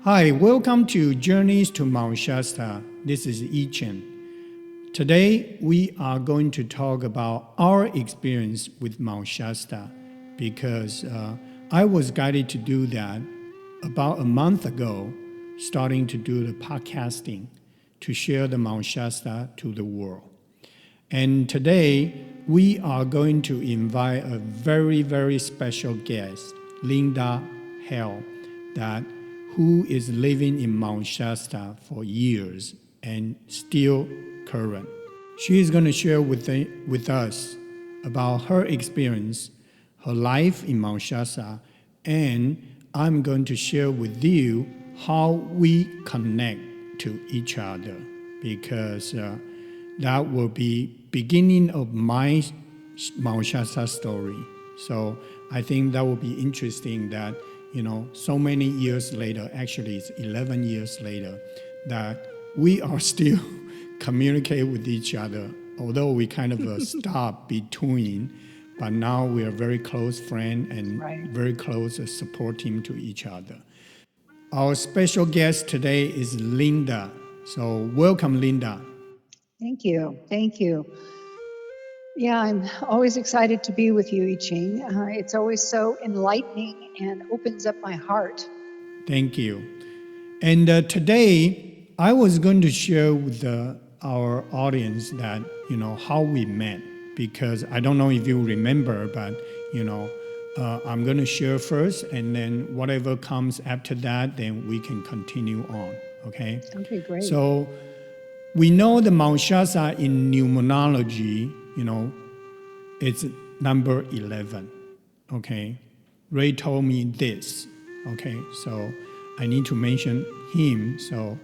Hi, welcome to Journeys to Mount Shasta. This is Yi Chen. Today, we are going to talk about our experience with Mount Shasta because I was guided to do that about a month ago, starting to do the podcasting to share the Mount Shasta to the world. And today, we are going to invite a very, very special guest, Linda Hale, who is living in Mount Shasta for years and still current. She is going to share with us about her experience, her life in Mount Shasta, and I'm going to share with you how we connect to each other because that will be beginning of my Mount Shasta story. So I think that will be interesting that, so many years later, actually it's 11 years later, that we are still communicate with each other, although we kind of stop between, but now we are very close friends and very close support team to each other. Our special guest today is Linda. So welcome, Linda. Thank you. Thank you. Yeah, I'm always excited to be with you, Yi Ching. It's always so enlightening and opens up my heart. Thank you. And today, I was going to share with our audience that, how we met, because I don't know if you remember, but, I'm going to share first, and then whatever comes after that, then we can continue on, okay? Okay, great. So we know the Mount Shasta in numerology, it's number 11, okay? Ray told me this, okay? So I need to mention him, so,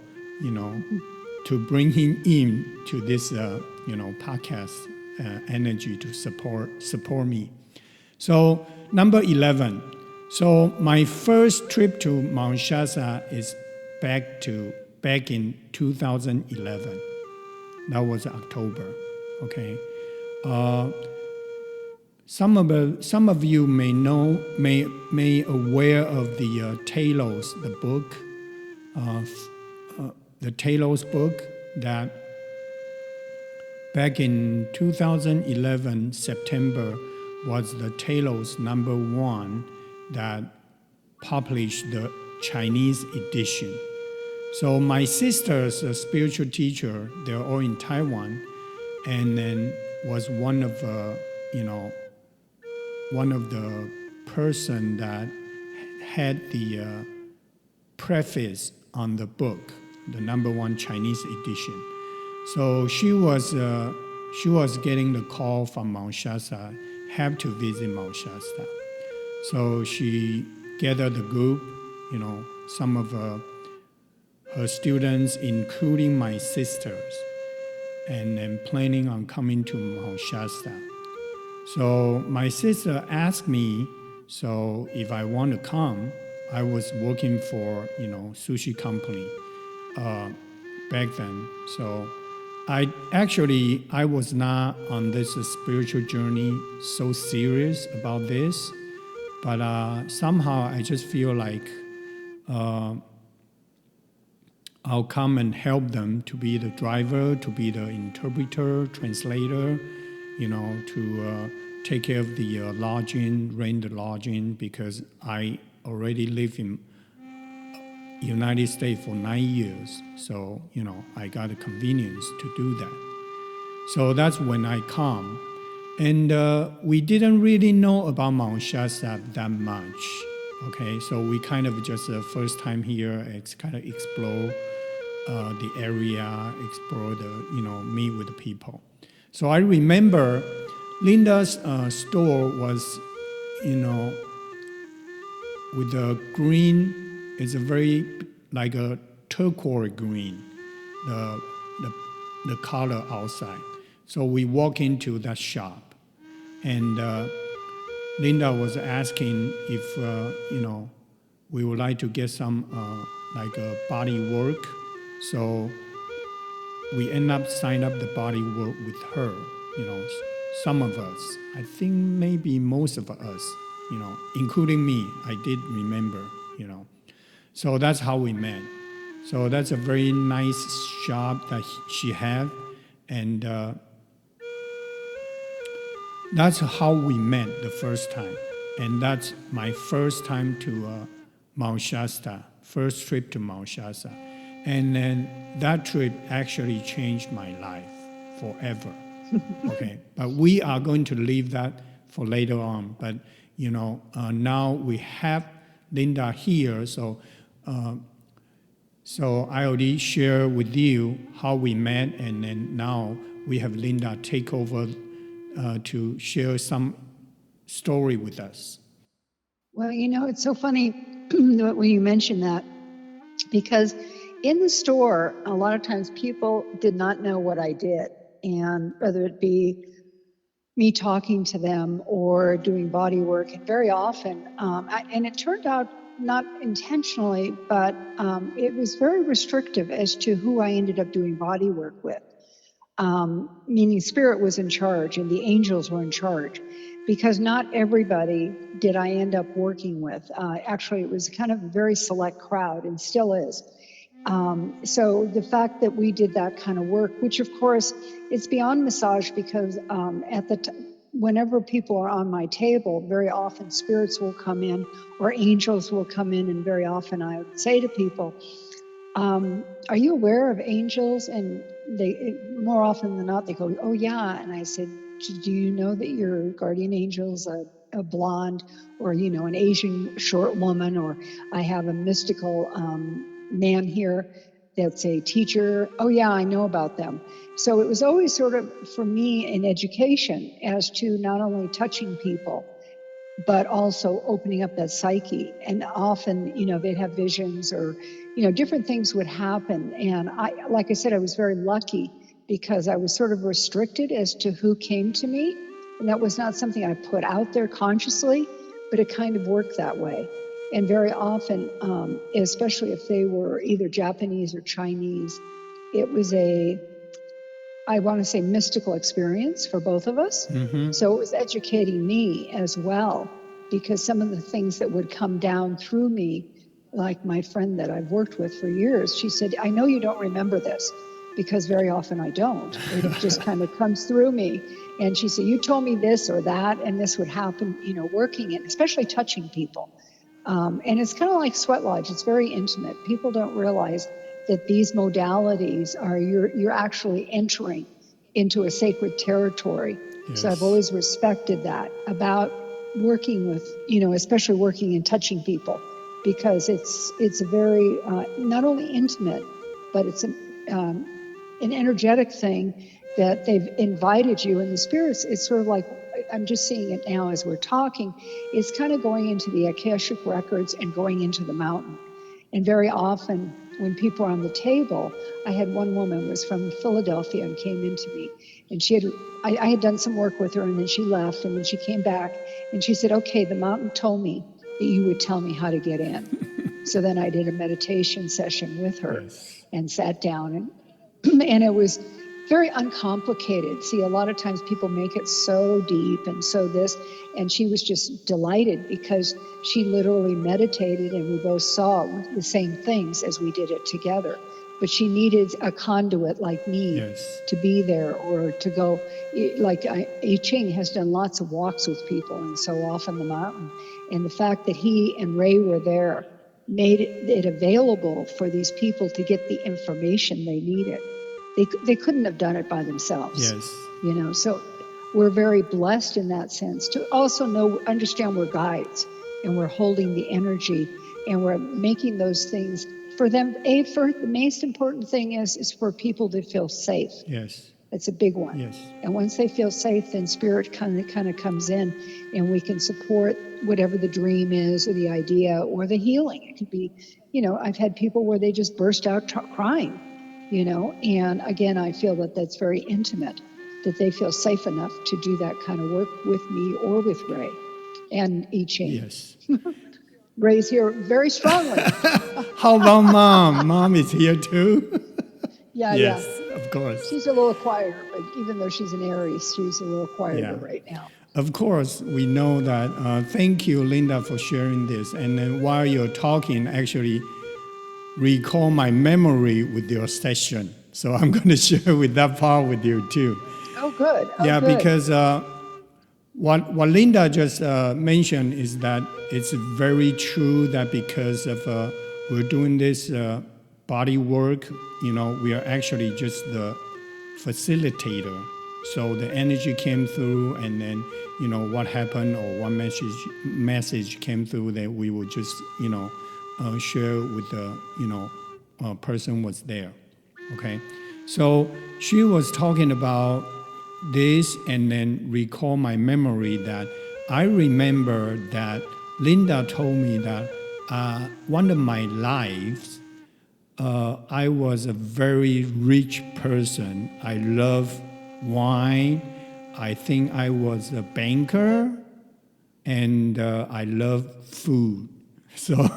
to bring him in to this, podcast energy to support me. So number 11. So my first trip to Mount Shasta is back in 2011. That was October, okay? Some of you may aware of the Telos, the book, the Telos book that back in 2011 September was the Telos #1 that published the Chinese edition. So my sister's a spiritual teacher. They're all in Taiwan, and then was one of the person that had the preface on the book, the #1 Chinese edition. So she was getting the call from Mount Shasta, have to visit Mount Shasta. So she gathered a group, some of her students, including my sisters, and then planning on coming to Mount Shasta. So my sister asked me, so if I want to come. I was working for, sushi company back then. So I was not on this spiritual journey so serious about this, but somehow I just feel like I'll come and help them to be the driver, to be the interpreter, translator, to take care of the lodging, rent the lodging, because I already live in United States for 9 years. So, I got a convenience to do that. So that's when I come. And we didn't really know about Mount Shasta that much. Okay, so we kind of just first time here, it's kind of explore the area, explore meet with the people. So I remember Linda's store was, with the green, it's a very like a turquoise green, the color outside. So we walk into that shop, and Linda was asking if we would like to get some like a body work. So we end up sign up the body work with her. Some of us, I think maybe most of us, including me, I did remember. So that's how we met. So that's a very nice shop that she had, and that's how we met the first time. And that's my first time to Mount Shasta, first trip to Mount Shasta. And then that trip actually changed my life forever. Okay, but we are going to leave that for later on. But now we have Linda here, so I already share with you how we met, and then now we have Linda take over to share some story with us. Well, it's so funny when you mention that, because in the store, a lot of times people did not know what I did. And whether it be me talking to them or doing body work, and very often, and it turned out not intentionally, but it was very restrictive as to who I ended up doing body work with. Meaning spirit was in charge and the angels were in charge, because not everybody did I end up working with. Actually, it was kind of a very select crowd, and still is. So the fact that we did that kind of work, which of course it's beyond massage, because whenever people are on my table, very often spirits will come in or angels will come in, and very often I would say to people, are you aware of angels? And they, more often than not, they go, oh yeah. And I said, do you know that your guardian angel's a blonde, or an Asian short woman, or I have a mystical man here that's a teacher? Oh yeah, I know about them. So it was always sort of, for me, an education as to not only touching people, but also opening up that psyche. And often, they'd have visions, or, different things would happen. And like I said, I was very lucky, because I was sort of restricted as to who came to me. And that was not something I put out there consciously, but it kind of worked that way. And very often, especially if they were either Japanese or Chinese, it was I want to say, mystical experience for both of us. Mm-hmm. So it was educating me as well, because some of the things that would come down through me, like my friend that I've worked with for years, she said, I know you don't remember this, because very often I don't. It just kind of comes through me. And she said, you told me this or that, and this would happen, working it, especially touching people. And it's kind of like sweat lodge. It's very intimate. People don't realize that these modalities are, you're actually entering into a sacred territory. Yes. So I've always respected that about working with, especially working and touching people, because it's a very, not only intimate, but it's an energetic thing that they've invited you. And the spirits, it's sort of like, I'm just seeing it now as we're talking, it's kind of going into the Akashic records and going into the mountain. And very often when people are on the table, I had one woman was from Philadelphia and came into me, and I had done some work with her, and then she left, and then she came back and she said, okay, the mountain told me that you would tell me how to get in. So then I did a meditation session with her. Yes. And sat down, and it was very uncomplicated. See, a lot of times people make it so deep and so this, and she was just delighted, because she literally meditated, and we both saw the same things as we did it together. But she needed a conduit like me. Yes. To be there, or to go. Like I Ching has done lots of walks with people, and so often the mountain. And the fact that he and Ray were there made it available for these people to get the information they needed. They couldn't have done it by themselves. Yes. So we're very blessed in that sense to also understand we're guides, and we're holding the energy, and we're making those things for them. For the most important thing is for people to feel safe. Yes. That's a big one. Yes. And once they feel safe, then spirit kind of comes in, and we can support whatever the dream is, or the idea, or the healing. It could be, I've had people where they just burst out crying. And again, I feel that that's very intimate, that they feel safe enough to do that kind of work with me or with Ray and I Ching. Yes. Ray's here very strongly. How about Mom? Mom is here too? Yeah, yes, of course. She's a little quieter, but even though she's an Aries, she's a little quieter right now. Of course, we know that. Thank you, Linda, for sharing this. And then while you're talking, actually, recall my memory with your session. So I'm going to share with that part with you too. Oh, good. Oh, Yeah, good. because what Linda just mentioned is that it's very true that because of we're doing this body work, we are actually just the facilitator. So the energy came through, and then what happened or what message came through that we will just share with the person was there. Okay, so she was talking about this and then recall my memory that I remember that Linda told me that one of my lives, I was a very rich person. I love wine. I think I was a banker, and I love food. So,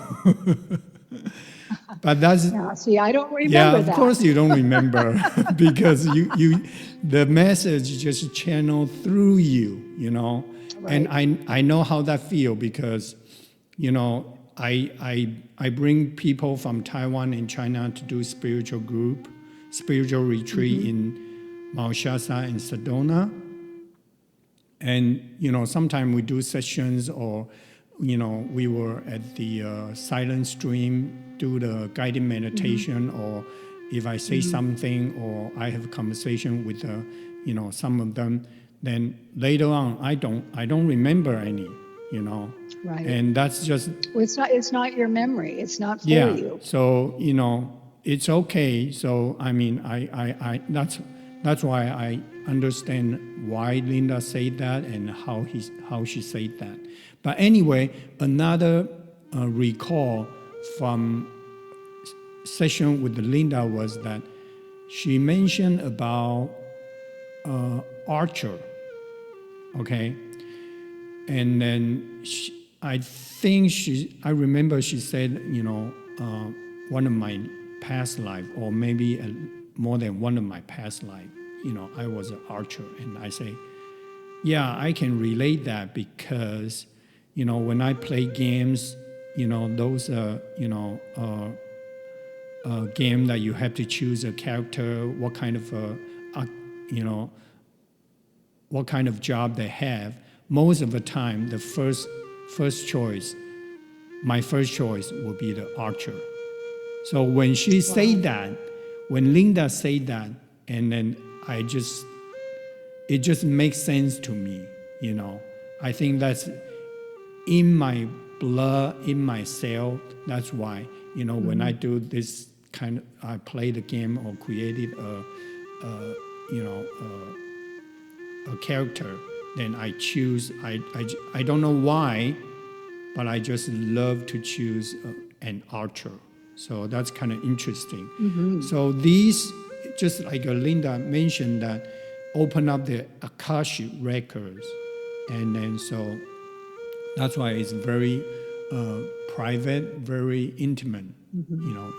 but that's Yeah, see, I don't yeah. remember Of that. course, you don't remember because the message just channeled through you. And Right. I know how that feel because, I bring people from Taiwan and China to do spiritual retreat in Mount Shasta and Sedona. And sometimes we do sessions, or we were at the silent stream, do the guided meditation, or if I say something or I have a conversation with some of them, then later on I don't remember any. Right. And that's just Well, it's not your memory. It's not for yeah. you. So it's okay. So I mean, I that's why I understand why Linda said that and how she said that. But anyway, another recall from session with Linda was that she mentioned about Archer. Okay, and then I remember she said, one of my past life, or maybe more than one of my past life, I was an archer. And I say, yeah, I can relate that because, when I play games, those, game that you have to choose a character, what kind of, you know, what kind of job they have. Most of the time, the first choice, my first choice will be the archer. So when she said that, when Linda said that, and then it just makes sense to me. I think that's in my blood, in my cell. That's why, when I do this I play the game or created a character, then I choose. I don't know why, but I just love to choose an archer. So that's kind of interesting. So these, just like Linda mentioned, that open up the Akashic records, and then so that's why it's very private, very intimate.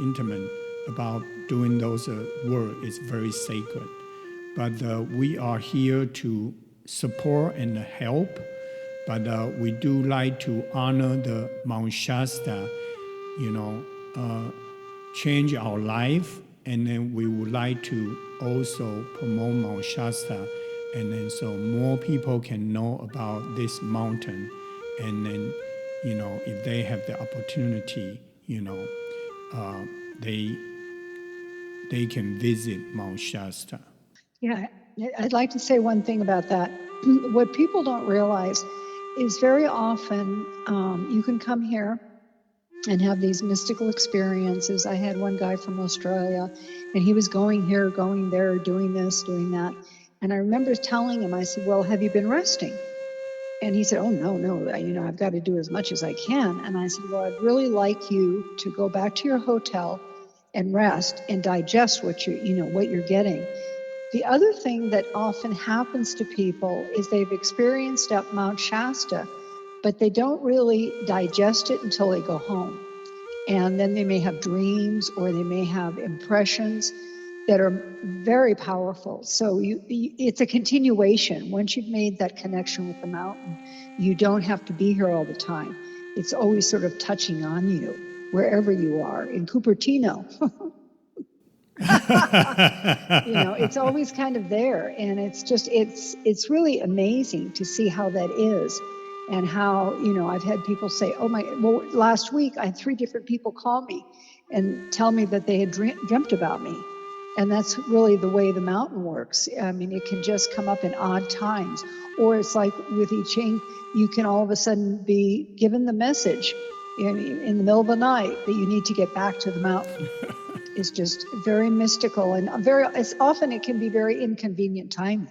Intimate about doing those work. It's very sacred. But we are here to support and help. But we do like to honor the Mount Shasta, change our life, and then we would like to also promote Mount Shasta, and then so more people can know about this mountain, and then if they have the opportunity, they can visit Mount Shasta. Yeah, I'd like to say one thing about that. What people don't realize is very often you can come here and have these mystical experiences. I had one guy from Australia, and he was going here, going there, doing this, doing that. And I remember telling him, I said, well, have you been resting? And he said, oh, no, I've got to do as much as I can. And I said, well, I'd really like you to go back to your hotel and rest and digest what you're getting. The other thing that often happens to people is they've experienced up Mount Shasta, but they don't really digest it until they go home. And then they may have dreams, or they may have impressions that are very powerful. So it's a continuation. Once you've made that connection with the mountain, you don't have to be here all the time. It's always sort of touching on you. wherever you are, in Cupertino. It's always kind of there. And it's really amazing to see how that is. And how, I've had people say, last week I had 3 different people call me and tell me that they had dreamt about me. And that's really the way the mountain works. I mean, it can just come up in odd times. Or it's like with I Ching, you can all of a sudden be given the message in the middle of the night that you need to get back to the mountain. It's just very mystical, and often it can be very inconvenient timing.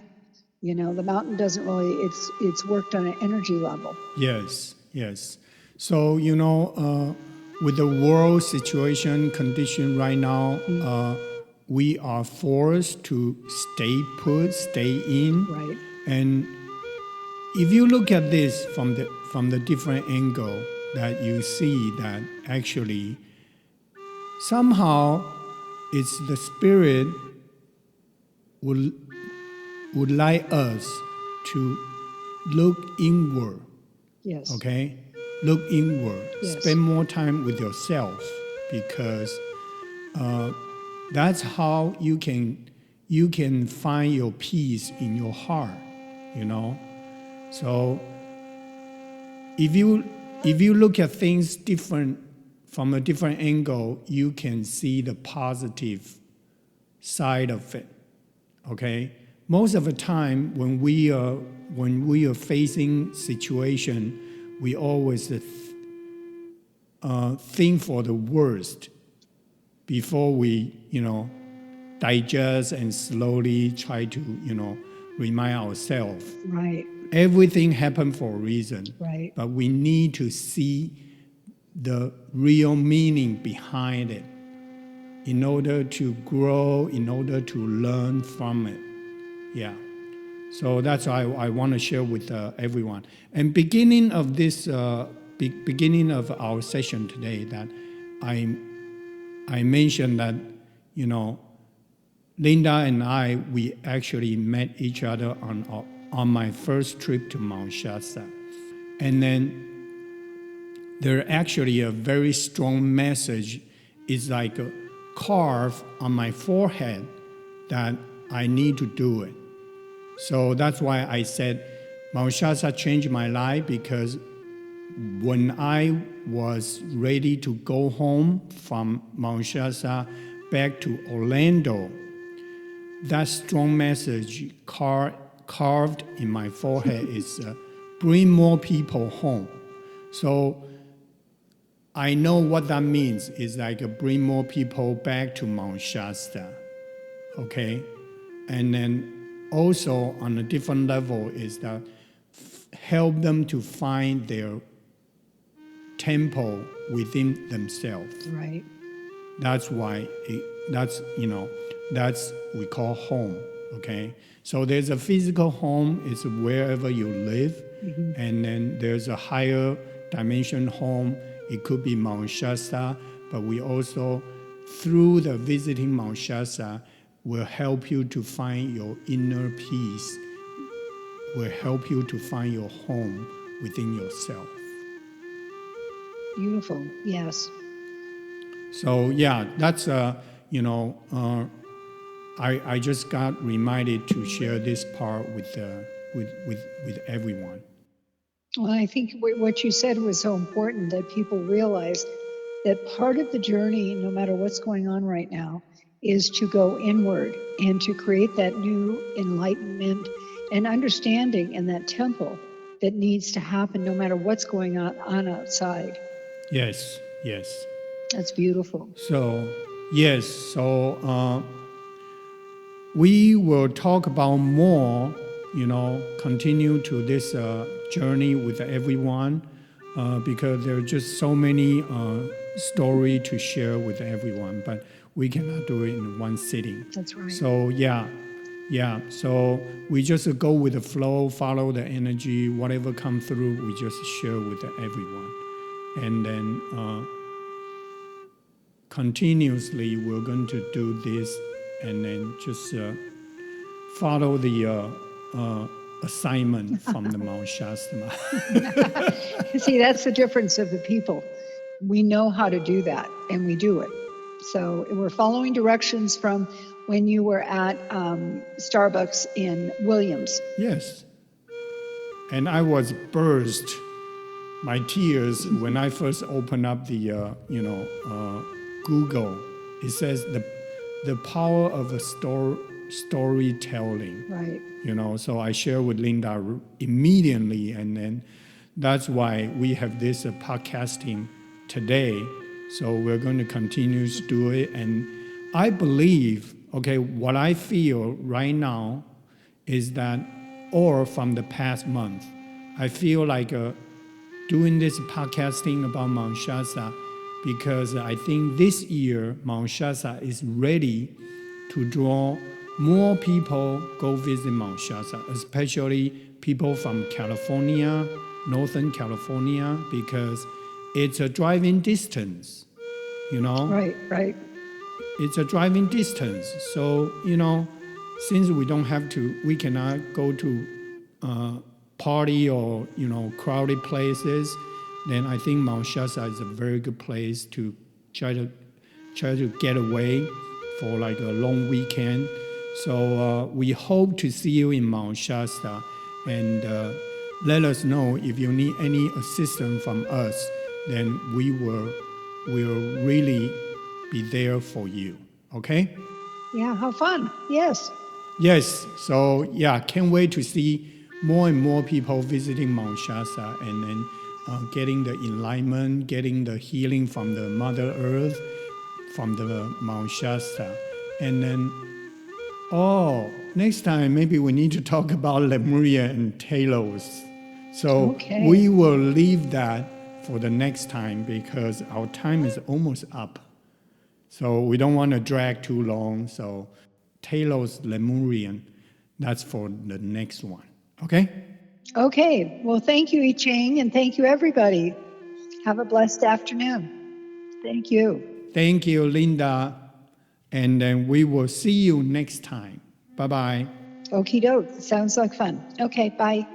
The mountain doesn't really, it's worked on an energy level. Yes, yes. So, with the world situation condition right now, we are forced to stay put, stay in. Right. And if you look at this from the different angle, that you see that actually somehow it's the spirit would like us to look inward. Yes. Okay? Look inward. Yes. Spend more time with yourself, because that's how you can find your peace in your heart, So if you look at things from a different angle, you can see the positive side of it. Okay? Most of the time when we are facing situation, we always think for the worst before we, digest and slowly try to, remind ourselves. Right. Everything happened for a reason. Right. But we need to see the real meaning behind it in order to grow, in order to learn from it. Yeah. So that's why I want to share with everyone. And beginning of our session today, that I mentioned that, Linda and I, we actually met each other on my first trip to Mount Shasta. And then there actually a very strong message is like carved on my forehead that I need to do it. So that's why I said Mount Shasta changed my life, because when I was ready to go home from Mount Shasta back to Orlando, that strong message carved in my forehead is bring more people home. So I know what that means. It's like bring more people back to Mount Shasta. Okay? And then also on a different level is that help them to find their temple within themselves. Right. That's why that's we call home. Okay, so there's a physical home, it's wherever you live, and then there's a higher dimension home. It could be Mount Shasta, but we also, through the visiting Mount Shasta, will help you to find your inner peace, will help you to find your home within yourself. Beautiful. Yes. So yeah, that's I just got reminded to share this part with everyone. Well, I think what you said was so important, that people realize that part of the journey, no matter what's going on right now, is to go inward and to create that new enlightenment and understanding in that temple that needs to happen no matter what's going on outside. Yes, yes. That's beautiful. So, yes, so we will talk about more, continue to this journey with everyone, because there are just so many stories to share with everyone, but we cannot do it in one sitting. That's right. So, yeah. So we just go with the flow, follow the energy, whatever comes through, we just share with everyone. And then continuously we're going to do this, and then just follow the assignment from the Mount Shasta. See, that's the difference of the people. we know how to do that, and we do it. So we're following directions from when you were at Starbucks in Williams. Yes. And I was burst my tears when I first opened up the Google. It says the power of a storytelling. Right. So I share with Linda immediately, and then that's why we have this podcasting today. So we're going to continue to do it, and I believe, what I feel right now is that, or from the past month, I feel like doing this podcasting about Mount Shasta because I think this year Mount Shasta is ready to draw more people go visit Mount Shasta, especially people from California, Northern California, because it's a driving distance, Right. It's a driving distance. So, since we cannot go to party or, crowded places, then I think Mount Shasta is a very good place to try to get away for like a long weekend. So we hope to see you in Mount Shasta, and let us know if you need any assistance from us. Then we will really be there for you. Okay? Yeah, how fun. Yes. Yes. So can't wait to see more and more people visiting Mount Shasta, and then getting the enlightenment, getting the healing from the Mother Earth, from the Mount Shasta. And then, next time maybe we need to talk about Lemuria and Telos. So we will leave that for the next time because our time is almost up. So we don't want to drag too long. So Telos, Lemurian, that's for the next one. Okay? Okay. Well, thank you, I Ching, and thank you, everybody. Have a blessed afternoon. Thank you. Thank you, Linda. And then we will see you next time. Bye-bye. Okie doke. Sounds like fun. Okay, bye.